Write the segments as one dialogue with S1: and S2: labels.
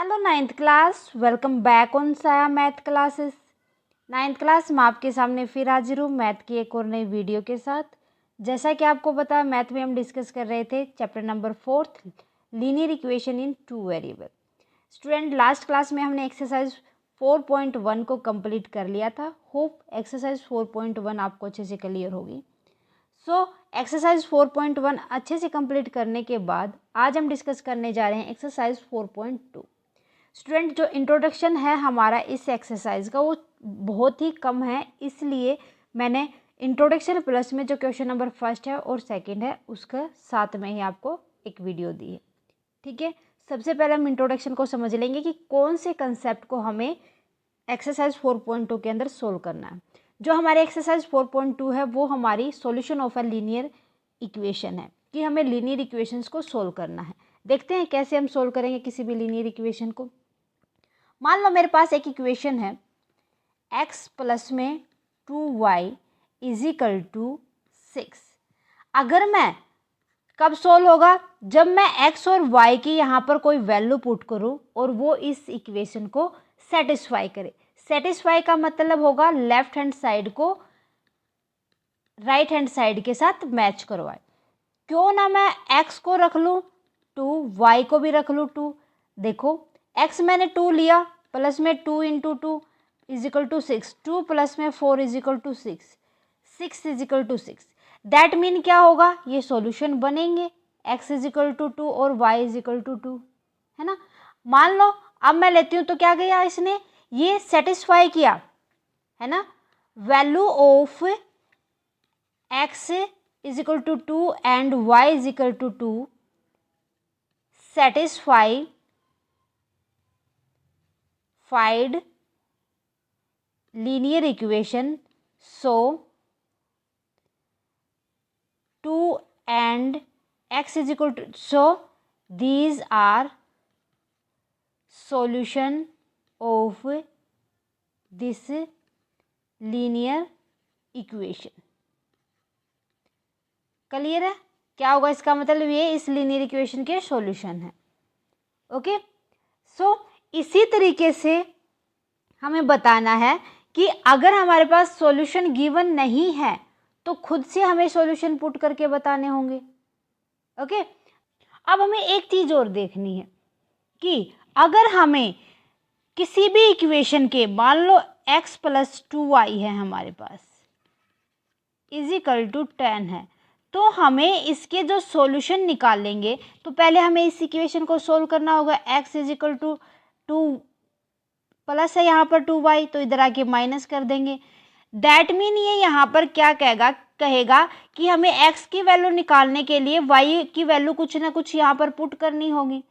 S1: Hello ninth class, welcome back on साया math classes. Ninth class मैं आपके सामने फिर हाजिर हूँ मैथ की एक और नई वीडियो के साथ। जैसा कि आपको पता है, मैथ में हम डिस्कस कर रहे थे chapter number 4 linear equation in 2 variable. Student, last class में हमने एक्सरसाइज 4.1 को कंप्लीट कर लिया था। होप एक्सरसाइज 4.1 आपको अच्छे से क्लियर होगी। एक्सरसाइज 4.1 अच्छे से कंप्लीट करने के बाद आज हम डिस्कस करने जा रहे हैं एक्सरसाइज 4.2। स्टूडेंट, जो इंट्रोडक्शन है हमारा इस एक्सरसाइज का वो बहुत ही कम है, इसलिए मैंने इंट्रोडक्शन प्लस में जो क्वेश्चन नंबर फर्स्ट है और सेकंड है उसका साथ में ही आपको एक वीडियो दी है। ठीक है, सबसे पहले हम इंट्रोडक्शन को समझ लेंगे कि कौन से कंसेप्ट को हमें एक्सरसाइज 4.2 के अंदर सोल्व करना है। जो हमारे एक्सरसाइज 4.2 है वो हमारी solution of a linear equation है कि हमें लीनियर इक्वेशंस को सोल्व करना है। देखते हैं कैसे हम सोल्व करेंगे किसी भी लीनियर इक्वेशन को। मान लो मेरे पास एक इक्वेशन है x प्लस में 2y इज इक्वल टू 6। अगर मैं कब सोल्व होगा, जब मैं x और y की यहाँ पर कोई वैल्यू पुट करूँ और वो इस इक्वेशन को सेटिस्फाई करे। सेटिस्फाई का मतलब होगा लेफ्ट हैंड साइड को राइट हैंड साइड के साथ मैच करवाए। क्यों ना मैं x को रख लूँ 2, y को भी रख लूँ 2। देखो x मैंने 2 लिया, प्लस में 2 into 2 is equal to 6, 2 plus में 4 is equal to 6, 6 is equal to 6। That mean क्या होगा, ये सॉल्यूशन बनेंगे x इज इक्वल टू 2 और y इज इक्वल टू 2, है ना। मान लो अब मैं लेती हूँ तो क्या गया, इसने ये सेटिस्फाई किया, है ना। Value of x is equal to 2 and y is equal to 2 satisfied linear equation, so 2 and x is equal to, so these are solution of this linear equation। Clear है क्या होगा इसका मतलब, ये इस लीनियर इक्वेशन के solution है। Okay, सो इसी तरीके से हमें बताना है कि अगर हमारे पास सॉल्यूशन गिवन नहीं है तो खुद से हमें सॉल्यूशन पुट करके बताने होंगे। ओके, अब हमें एक चीज और देखनी है कि अगर हमें किसी भी इक्वेशन के, मान लो x प्लस 2y है हमारे पास इज इक्वल टू 10 है, तो हमें इसके जो सॉल्यूशन निकालेंगे तो पहले हमें इस इक्वेशन को सोल्व करना होगा। x is equal to 2 plus है यहाँ पर 2y, तो इधर आके माइनस कर देंगे। दैट मीन ये यहाँ पर क्या कहेगा कि हमें x की वैल्यू निकालने के लिए y की वैल्यू कुछ ना कुछ यहाँ पर पुट करनी होगी।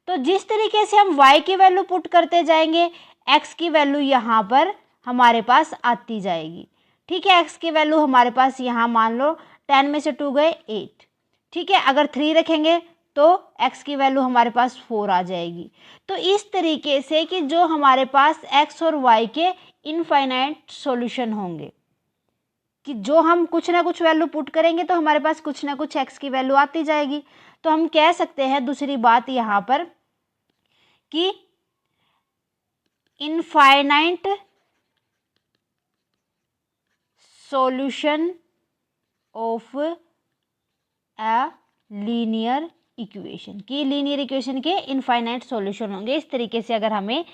S1: तो जिस तरीके से हम y की वैल्यू पुट करते जाएंगे x की वैल्यू यहाँ पर हमारे पास आती जाएगी। ठीक है, x की वैल्यू हमारे पास यहाँ मान लो 10 में से 2 गए 8। ठीक है, अगर 3 रखेंगे तो x की वैल्यू हमारे पास 4 आ जाएगी। तो इस तरीके से कि जो हमारे पास x और y के इनफाइनाइट सॉल्यूशन होंगे, कि जो हम कुछ ना कुछ वैल्यू पुट करेंगे तो हमारे पास कुछ ना कुछ x की वैल्यू आती जाएगी। तो हम कह सकते हैं दूसरी बात यहाँ पर कि infinite solution of a linear equation, की लीनियर इक्वेशन के इनफाइनाइट सॉल्यूशन होंगे। इस तरीके से अगर हमें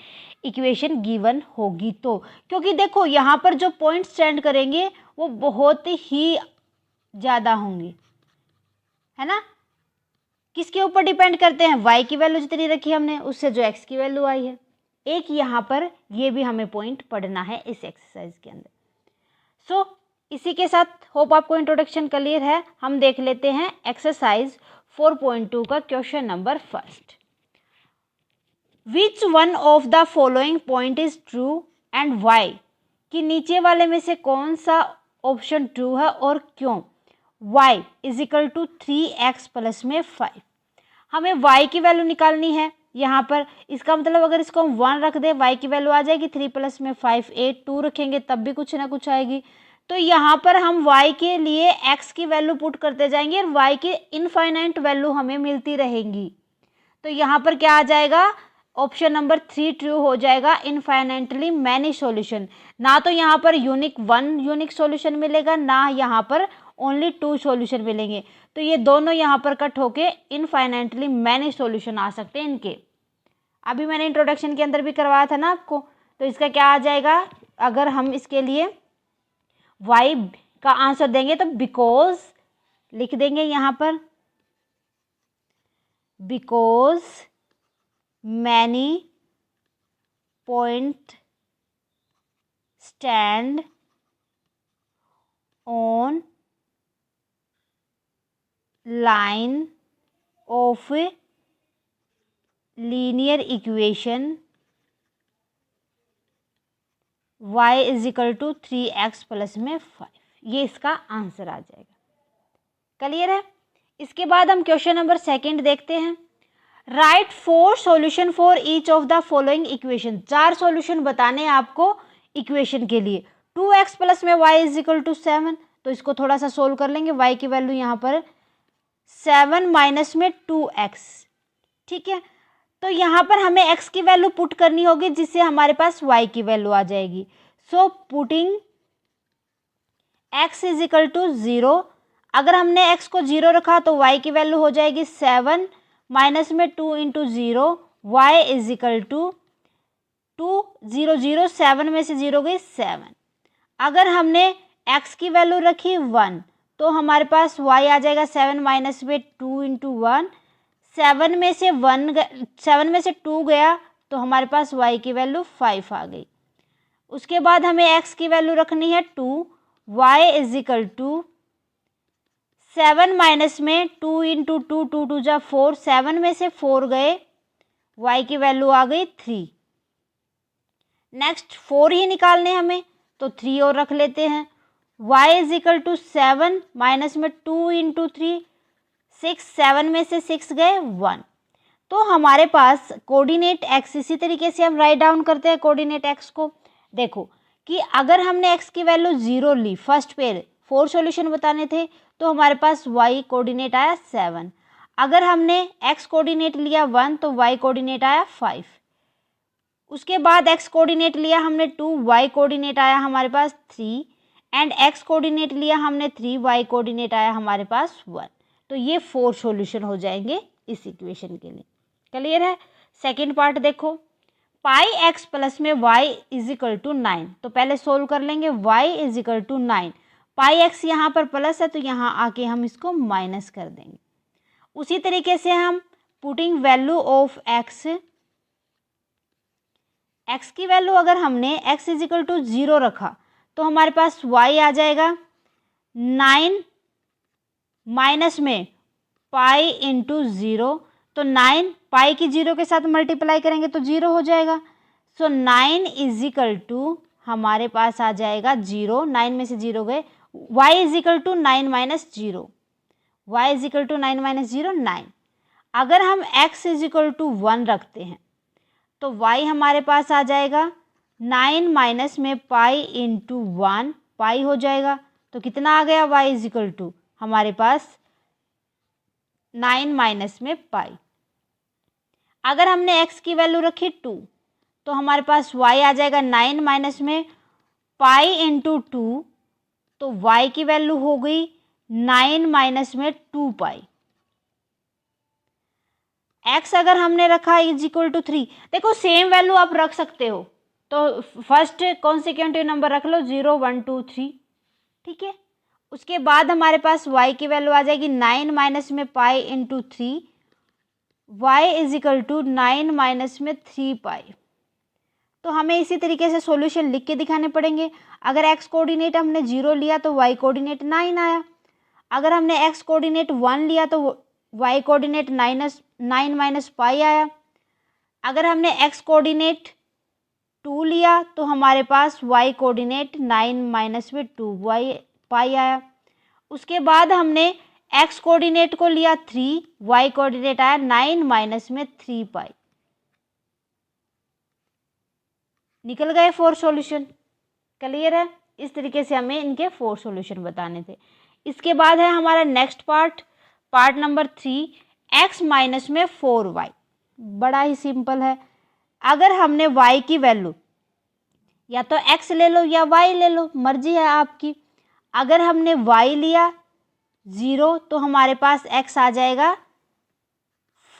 S1: इक्वेशन गिवन होगी तो, क्योंकि देखो यहाँ पर जो पॉइंट स्टैंड करेंगे वो बहुत ही ज़्यादा होंगे, है ना। किसके ऊपर डिपेंड करते हैं, y की वैल्यू जितनी रखी हमने उससे जो x की वैल्यू आई है। एक यहाँ पर ये भी हमें पॉइंट पढ़ना है इस एक्सरसाइज के अंदर। सो इसी के साथ होप आपको इंट्रोडक्शन क्लियर है। हम देख लेते हैं एक्सरसाइज 4.2 का question number first. Which one of the following point is true and why, कि नीचे वाले में से कौन सा ऑप्शन ट्रू है और क्यों। y is equal to 3x plus में 5। हमें y की वैल्यू निकालनी है यहाँ पर। इसका मतलब अगर इसको हम 1 रख दे y की वैल्यू आ जाएगी 3 प्लस में 5 8, 2 रखेंगे तब भी कुछ ना कुछ आएगी। तो यहाँ पर हम y के लिए x की वैल्यू पुट करते जाएंगे और y की इनफाइनाइट वैल्यू हमें मिलती रहेंगी। तो यहाँ पर क्या आ जाएगा, ऑप्शन नंबर 3 ट्रू हो जाएगा, इनफाइनाइटली मैनी सॉल्यूशन। ना तो यहाँ पर वन यूनिक सॉल्यूशन मिलेगा, ना यहाँ पर ओनली 2 सॉल्यूशन मिलेंगे। तो ये दोनों यहाँ पर कट होके इनफाइनाइटली मैनी सॉल्यूशन आ सकते हैं इनके। अभी मैंने इंट्रोडक्शन के अंदर भी करवाया था ना आपको, तो इसका क्या आ जाएगा, अगर हम इसके लिए वाई का आंसर देंगे तो बिकॉज लिख देंगे यहाँ पर, because many point stand on line of linear equation y is equal to 3x plus में 5। ये इसका आंसर आ जाएगा। क्लियर है। इसके बाद हम क्वेश्चन नंबर 2 देखते हैं। Right 4 solution for each of the following equation. 4 solution बताने हैं आपको इक्वेशन के लिए। 2x प्लस में y इज इक्वल टू 7, तो इसको थोड़ा सा सोल्व कर लेंगे। y की वैल्यू यहाँ पर 7 माइनस में 2x, ठीक है। तो यहाँ पर हमें x की वैल्यू पुट करनी होगी, जिससे हमारे पास y की वैल्यू आ जाएगी। So putting x is equal to 0। अगर हमने x को 0 रखा तो y की वैल्यू हो जाएगी 7 माइनस में 2 into 0, y is equal to 2 0 0, 7 में से 0 गई 7। अगर हमने x की वैल्यू रखी 1 तो हमारे पास y आ जाएगा 7 माइनस में 2 इंटू 1, 7 में से 2 गया तो हमारे पास y की वैल्यू 5 आ गई। उसके बाद हमें x की वैल्यू रखनी है 2, y is equal to 7 minus में 2 इंटू 2, 2 2 जा 4, 7 में से 4 गए, y की वैल्यू आ गई 3। नेक्स्ट 4 ही निकालने हमें, तो 3 और रख लेते हैं। y is equal to 7 minus में 2 इंटू 3, 6, 7 में से 6 गए 1। तो हमारे पास कोऑर्डिनेट x, इसी तरीके से हम राइट डाउन करते हैं कोऑर्डिनेट x को। देखो कि अगर हमने x की वैल्यू 0 ली, फर्स्ट पेयर 4 सॉल्यूशन बताने थे, तो हमारे पास y कोऑर्डिनेट आया 7। अगर हमने x कोऑर्डिनेट लिया 1 तो y कोऑर्डिनेट आया 5। उसके बाद x कोऑर्डिनेट लिया हमने 2, y कोऑर्डिनेट आया हमारे पास 3, एंड x कोऑर्डिनेट लिया हमने 3, y कोऑर्डिनेट आया हमारे पास 1। तो ये 4 सॉल्यूशन हो जाएंगे इस इक्वेशन के लिए। क्लियर है। सेकंड पार्ट देखो, पाई एक्स प्लस में y इज इक्वल टू 9। तो पहले सोल्व कर लेंगे, y is equal to 9। Pi x यहाँ पर प्लस है तो यहाँ आके हम इसको माइनस कर देंगे। उसी तरीके से हम putting value of x, x की वैल्यू अगर हमने x इज इक्वल टू 0 रखा तो हमारे पास y आ जाएगा 9 माइनस में पाई इंटू 0। तो 9 पाई की 0 के साथ मल्टीप्लाई करेंगे तो 0 हो जाएगा। सो 9 इज इक्वल टू हमारे पास आ जाएगा 0, 9 में से 0 गए, y is equal to 9 minus 0, y is equal to 9 minus 0 9। अगर हम x इज इक्वल टू 1 रखते हैं तो y हमारे पास आ जाएगा 9 माइनस में पाई इंटू 1, पाई हो जाएगा। तो कितना आ गया, y इज इक्वल टू हमारे पास 9 माइनस में पाई। अगर हमने x की वैल्यू रखी 2 तो हमारे पास y आ जाएगा 9 माइनस में पाई इंटू 2, तो y की वैल्यू हो गई 9 माइनस में 2 पाई। x अगर हमने रखा इज इक्वल टू 3, देखो सेम वैल्यू आप रख सकते हो, तो फर्स्ट कॉन्सिक्यूटिव नंबर रख लो 0 1 2 3, ठीक है। उसके बाद हमारे पास y की वैल्यू आ जाएगी 9 माइनस में pi into 3, y is equal to 9 minus में 3 पाई। तो हमें इसी तरीके से सॉल्यूशन लिख के दिखाने पड़ेंगे। अगर x कोऑर्डिनेट हमने 0 लिया तो y कोऑर्डिनेट 9 आया। अगर हमने x कोऑर्डिनेट 1 लिया तो y कोऑर्डिनेट 9 माइनस पाई आया। अगर हमने x कोऑर्डिनेट 2 लिया तो हमारे पास y कोऑर्डिनेट 9 माइनस में 2 पाई आया। उसके बाद हमने x कोऑर्डिनेट को लिया 3, y कोऑर्डिनेट आया 9 माइनस में 3 पाई। निकल गए 4 सॉल्यूशन। क्लियर है। इस तरीके से हमें इनके 4 सॉल्यूशन बताने थे। इसके बाद है हमारा next part number 3, x minus में 4y। बड़ा ही सिंपल है। अगर हमने y की वैल्यू या तो x ले लो या y ले लो, मर्जी है आपकी। अगर हमने y लिया 0 तो हमारे पास x आ जाएगा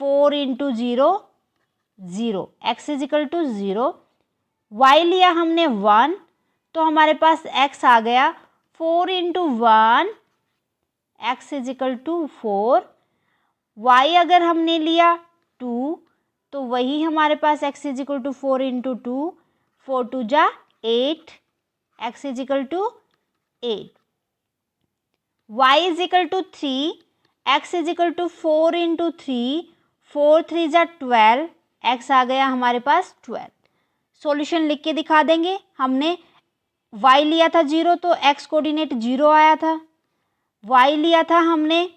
S1: 4 into 0 0, x is equal to 0। y लिया हमने 1 तो हमारे पास x आ गया 4 into 1, x is equal to 4। y अगर हमने लिया 2 तो वही हमारे पास x is equal to 4 into 2, 4 2 जा 8, x is equal to 8। y is equal to 3, x is equal to 4 into 3, 4 3 जा 12, x आ गया हमारे पास 12। सॉल्यूशन लिख के दिखा देंगे। हमने y लिया था 0 तो x कोऑर्डिनेट 0 आया था, y लिया था हमने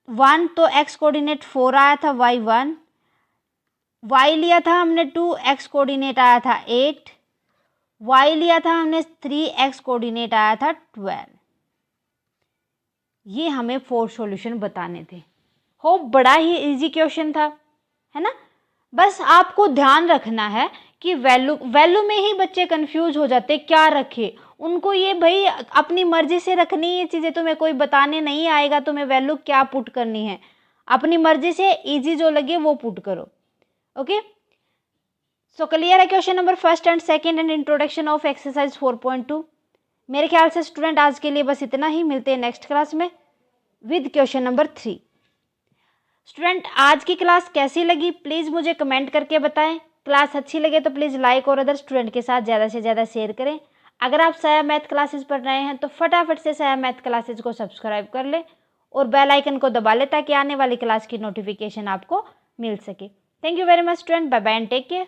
S1: 1 तो x कोऑर्डिनेट 4 आया था, y 1। y लिया था हमने 2, x कोऑर्डिनेट आया था 8। y लिया था हमने 3, x कोऑर्डिनेट आया था 12। ये हमें 4 सॉल्यूशन बताने थे। होप बड़ा ही इजी क्वेश्चन था, है ना। बस आपको ध्यान रखना है कि वैल्यू में ही बच्चे कंफ्यूज हो जाते, क्या रखे। उनको ये भाई अपनी मर्जी से रखनी ये चीज़ें, तुम्हें कोई बताने नहीं आएगा तुम्हें वैल्यू क्या पुट करनी है। अपनी मर्जी से इजी जो लगे वो पुट करो। ओके, सो क्लियर है question number first and second and introduction of exercise 4.2। मेरे ख्याल से स्टूडेंट आज के लिए बस इतना ही। मिलते हैं नेक्स्ट क्लास में विद क्वेश्चन नंबर 3। स्टूडेंट आज की क्लास कैसी लगी प्लीज़ मुझे कमेंट करके बताएं। क्लास अच्छी लगे तो प्लीज़ लाइक और अदर स्टूडेंट के साथ ज़्यादा से ज़्यादा शेयर करें। अगर आप साया मैथ क्लासेस पढ़ रहे हैं तो फटाफट से साया मैथ क्लासेस को सब्सक्राइब कर ले और बेल आइकन को दबा ले ताकि आने वाली क्लास की नोटिफिकेशन आपको मिल सके। Thank you very much student, bye bye and take care.